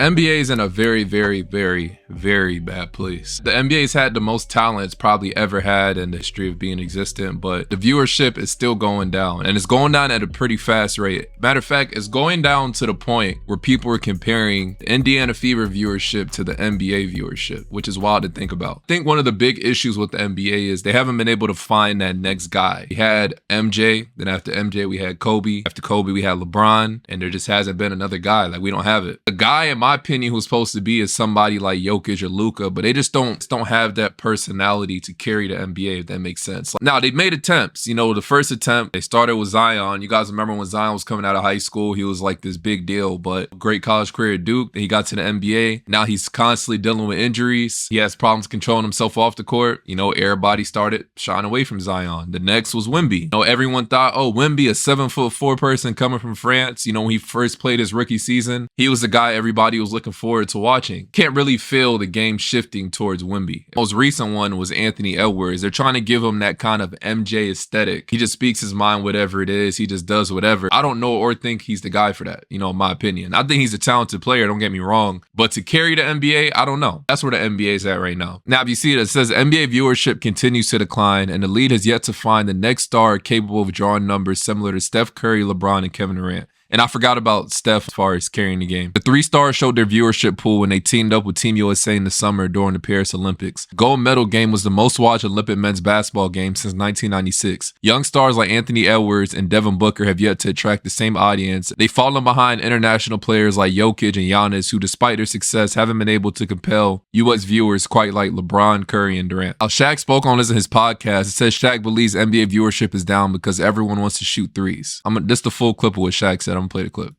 NBA is in a very, very, very, very bad place. The NBA's had the most talent it's probably ever had in the history of being existent, but the viewership is still going down, and it's going down at a pretty fast rate. Matter of fact, it's going down to the point where people are comparing the Indiana Fever viewership to the NBA viewership, which is wild to think about. I think one of the big issues with the NBA is they haven't been able to find that next guy. We had MJ, then after MJ we had Kobe, after Kobe we had LeBron, and there just hasn't been another guy. Like, we don't have it. A guy, in my opinion, who's supposed to be is somebody like Jokic or Luka, but they just don't have that personality to carry the NBA, if that makes sense. Now, they've made attempts. You know, the first attempt, they started with Zion. You guys remember when Zion was coming out of high school, he was like this big deal, but great college career at Duke. He got to the NBA. Now he's constantly dealing with injuries. He has problems controlling himself off the court. You know, everybody started shying away from Zion. The next was Wemby. You know, everyone thought, oh, Wemby, a 7'4" person coming from France. You know, when he first played his rookie season, he was the guy everybody was looking forward to watching. Can't really feel the game shifting towards Wemby. The most recent one was Anthony Edwards. They're trying to give him that kind of MJ aesthetic. He just speaks his mind, whatever it is. He just does whatever. I don't know or think he's the guy for that, you know, in my opinion. I think he's a talented player, don't get me wrong. But to carry the NBA, I don't know. That's where the NBA is at right now. Now, if you see it, it says NBA viewership continues to decline, and the league has yet to find the next star capable of drawing numbers similar to Steph Curry, LeBron, and Kevin Durant. And I forgot about Steph as far as carrying the game. The three stars showed their viewership pool when they teamed up with Team USA in the summer during the Paris Olympics. Gold medal game was the most watched Olympic men's basketball game since 1996. Young stars like Anthony Edwards and Devin Booker have yet to attract the same audience. They've fallen behind international players like Jokic and Giannis, who despite their success haven't been able to compel US viewers quite like LeBron, Curry, and Durant. Shaq spoke on this in his podcast. It says Shaq believes NBA viewership is down because everyone wants to shoot threes. This is the full clip of what Shaq said. I'm gonna play the clip.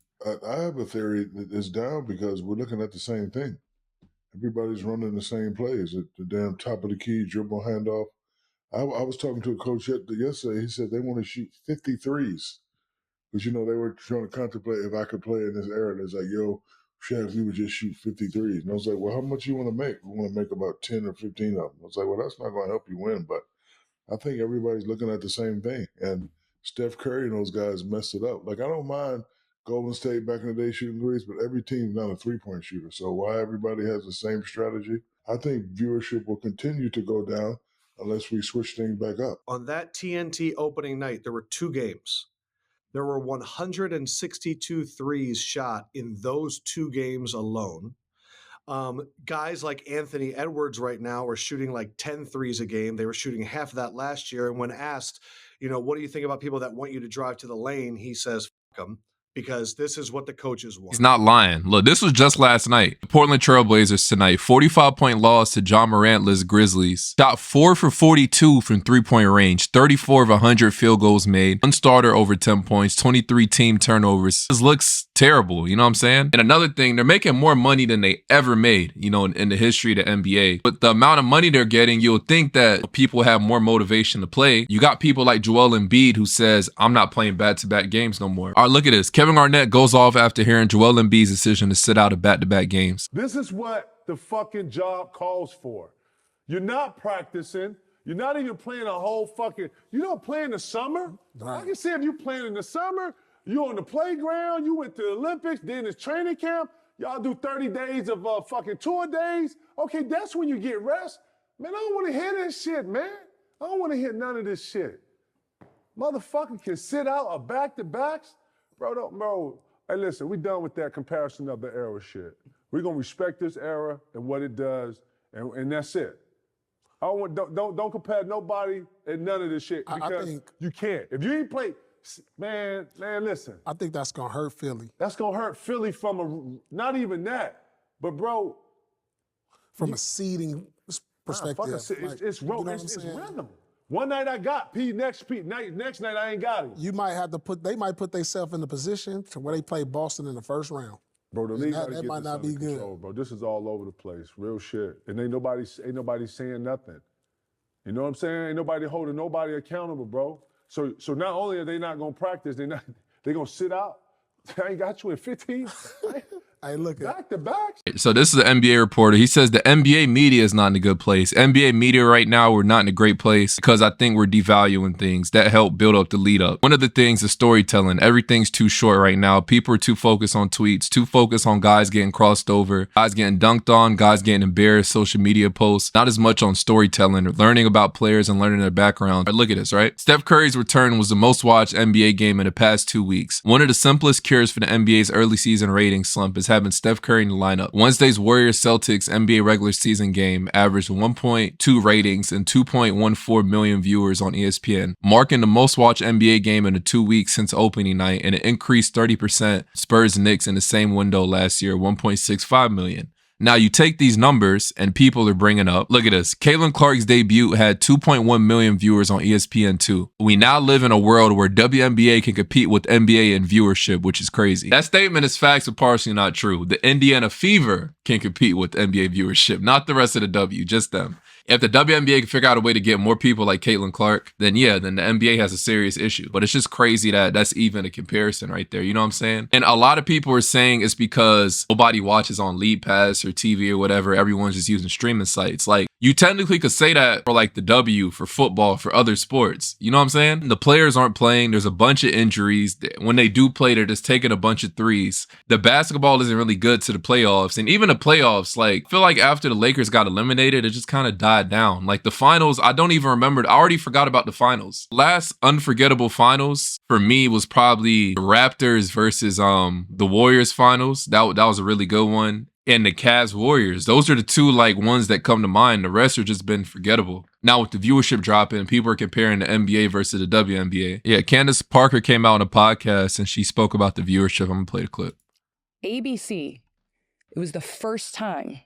I have a theory that it's down because we're looking at the same thing. Everybody's running the same plays at the damn top of the key, dribble handoff. I was talking to a coach yesterday. He said they want to shoot 53s. Because, you know, they were trying to contemplate if I could play in this era. And it's like, yo, Shaq, we would just shoot 53s. And I was like, well, how much you want to make? We want to make about 10 or 15 of them. I was like, well, that's not going to help you win. But I think everybody's looking at the same thing. And Steph Curry and those guys messed it up. Like, I don't mind Golden State back in the day shooting threes, but every team's not a three-point shooter. So why everybody has the same strategy? I think viewership will continue to go down unless we switch things back up. On that TNT opening night, there were two games. There were 162 threes shot in those two games alone. Guys like Anthony Edwards right now are shooting like 10 threes a game. They were shooting half of that last year. And when asked, you know, what do you think about people that want you to drive to the lane? He says, fuck them. Because this is what the coaches want. He's not lying. Look, this was just last night. The Portland Trailblazers tonight, 45-point loss to John Morant-less Grizzlies. Shot 4 for 42 from three-point range, 34 of 100 field goals made, one starter over 10 points, 23 team turnovers. This looks terrible, you know what I'm saying? And another thing, they're making more money than they ever made, you know, in the history of the NBA. But the amount of money they're getting, you'll think that people have more motivation to play. You got people like Joel Embiid who says, I'm not playing back-to-back games no more. All right, look at this. Kevin Garnett goes off after hearing Joel Embiid's decision to sit out of back-to-back games. This is what the fucking job calls for. You're not practicing. You're not even playing a whole fucking, you don't play in the summer? Right. I can see if you playing in the summer, you on the playground, you went to the Olympics, then it's training camp, y'all do 30 days of fucking tour days. Okay, that's when you get rest. Man, I don't want to hear this shit, man. I don't want to hear none of this shit. Motherfucker can sit out a back-to-backs. Bro, hey, listen, we done with that comparison of the era shit. We're going to respect this era and what it does, and that's it. Don't compare nobody and none of this shit because I think you can't. If you ain't play, man, listen. I think that's going to hurt Philly. That's going to hurt Philly from not even that, but bro. From a seeding perspective. It's rhythm. One night I got P, next night I ain't got it. You might have to they might put themselves in the position to where they play Boston in the first round. Bro, the league that might not be control, good. Bro, this is all over the place, real shit. And ain't nobody saying nothing. You know what I'm saying? Ain't nobody holding nobody accountable, bro. So not only are they not gonna practice, they gonna sit out. I ain't got you in 15. Hey, look at Back to back. So this is an NBA reporter. He says the NBA media is not in a good place. NBA media right now, we're not in a great place because I think we're devaluing things that help build up the lead up. One of the things is storytelling. Everything's too short right now. People are too focused on tweets, too focused on guys getting crossed over, guys getting dunked on, guys getting embarrassed, social media posts, not as much on storytelling or learning about players and learning their background. Look at this, right? Steph Curry's return was the most watched NBA game in the past 2 weeks. One of the simplest cures for the NBA's early season rating slump is having Steph Curry in the lineup. Wednesday's Warriors-Celtics NBA regular season game averaged 1.2 ratings and 2.14 million viewers on ESPN, marking the most watched NBA game in the 2 weeks since opening night, and it increased 30% Spurs-Knicks in the same window last year, 1.65 million. Now, you take these numbers and people are bringing up, look at this. Caitlin Clark's debut had 2.1 million viewers on ESPN2. We now live in a world where WNBA can compete with NBA in viewership, which is crazy. That statement is facts but partially not true. The Indiana Fever can compete with NBA viewership, not the rest of the W, just them. If the WNBA can figure out a way to get more people like Caitlin Clark, then yeah, then the NBA has a serious issue. But it's just crazy that that's even a comparison right there. You know what I'm saying? And a lot of people are saying it's because nobody watches on League Pass or TV or whatever. Everyone's just using streaming sites. Like, you technically could say that for like the W, for football, for other sports. You know what I'm saying? The players aren't playing. There's a bunch of injuries. When they do play, they're just taking a bunch of threes. The basketball isn't really good to the playoffs. And even the playoffs, like, I feel like after the Lakers got eliminated, it just kind of died down. Like the finals, I don't even remember. I already forgot about the finals. Last unforgettable finals for me was probably the Raptors versus the Warriors finals. That was a really good one. And the Cavs Warriors. Those are the two like ones that come to mind. The rest are just been forgettable. Now with the viewership dropping, people are comparing the NBA versus the WNBA. Yeah, Candace Parker came out on a podcast and she spoke about the viewership. I'm gonna play the clip. ABC, it was the first time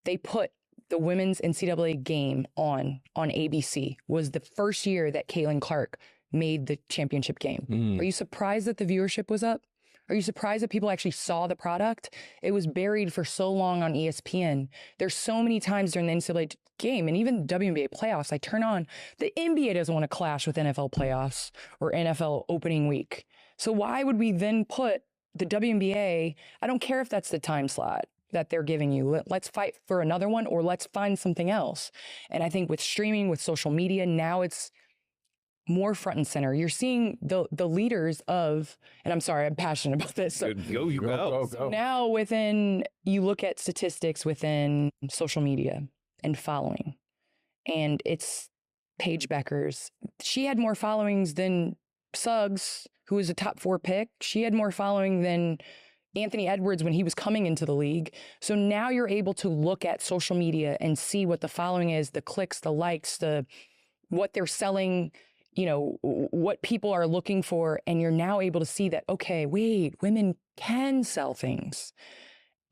they put the women's NCAA game on ABC. Was the first year that Caitlin Clark made the championship game. Are you surprised that the viewership was up? Are you surprised that people actually saw the product? It was buried for so long on ESPN. There's so many times during the NCAA game and even WNBA playoffs, I turn on, the NBA doesn't want to clash with NFL playoffs or NFL opening week. So why would we then put the WNBA, I don't care if that's the time slot that they're giving you. Let's fight for another one or let's find something else. And I think with streaming, with social media, now it's more front and center. You're seeing the leaders of, and I'm sorry, I'm passionate about this. So Go. now you look at statistics within social media and following, and it's Paige Beckers. She had more followings than Suggs, who was a top 4 pick. She had more following than Anthony Edwards when he was coming into the league. So now you're able to look at social media and see what the following is, the clicks, the likes, what they're selling, you know, what people are looking for. And you're now able to see that, okay, wait, women can sell things.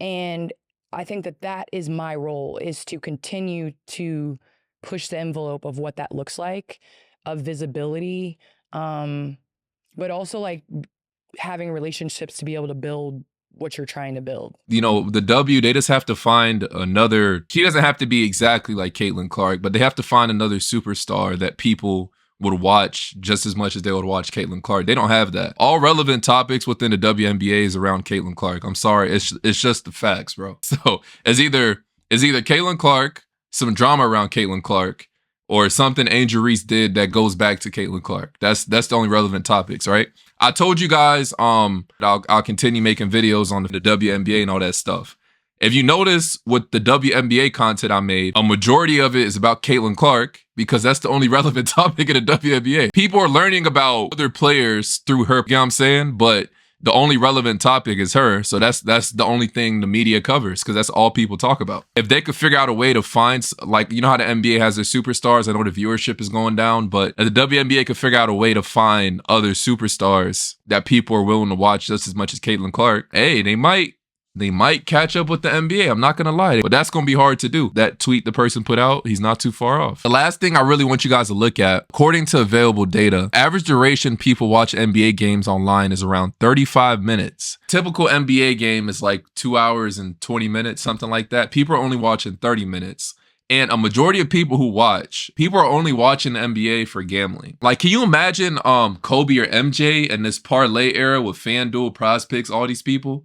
And I think that is my role, is to continue to push the envelope of what that looks like, of visibility, but also like having relationships to be able to build what you're trying to build. You know, the W, they just have to find another, she doesn't have to be exactly like Caitlin Clark, but they have to find another superstar that people would watch just as much as they would watch Caitlin Clark. They don't have that. All relevant topics within the WNBA is around Caitlin Clark. I'm sorry, it's just the facts, bro. So it's either Caitlin Clark, some drama around Caitlin Clark, or something Angel Reese did that goes back to Caitlin Clark. That's the only relevant topics, right? I told you guys I'll continue making videos on the WNBA and all that stuff. If you notice with the WNBA content I made, a majority of it is about Caitlin Clark because that's the only relevant topic in the WNBA. People are learning about other players through her, you know what I'm saying? But the only relevant topic is her. So that's the only thing the media covers because that's all people talk about. If they could figure out a way to find, like, you know how the NBA has their superstars? I know the viewership is going down, but if the WNBA could figure out a way to find other superstars that people are willing to watch just as much as Caitlin Clark, hey, they might catch up with the NBA. I'm not going to lie. But that's going to be hard to do. That tweet the person put out, he's not too far off. The last thing I really want you guys to look at, according to available data, average duration people watch NBA games online is around 35 minutes. Typical NBA game is like 2 hours and 20 minutes, something like that. People are only watching 30 minutes. And a majority of people are only watching the NBA for gambling. Like, can you imagine Kobe or MJ in this parlay era with FanDuel, PrizePicks, all these people?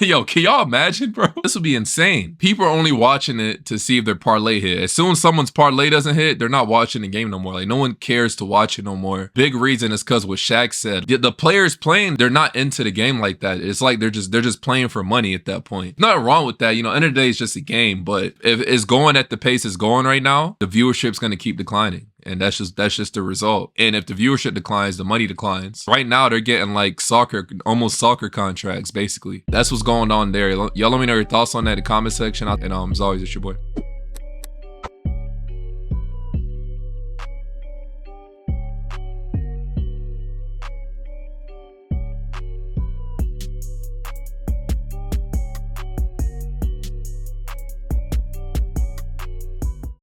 Yo, can y'all imagine, bro? This would be insane. People are only watching it to see if their parlay hit. As soon as someone's parlay doesn't hit, they're not watching the game no more. Like, no one cares to watch it no more. Big reason is because what Shaq said. The players playing, they're not into the game like that. It's like they're just playing for money at that point. Nothing wrong with that. You know, end of the day, it's just a game. But if it's going at the pace it's going right now, the viewership's going to keep declining. And that's just the result. And if the viewership declines, the money declines. Right now, they're getting like almost soccer contracts, basically. That's what's going on there. Y'all let me know your thoughts on that in the comment section. And as always, it's your boy.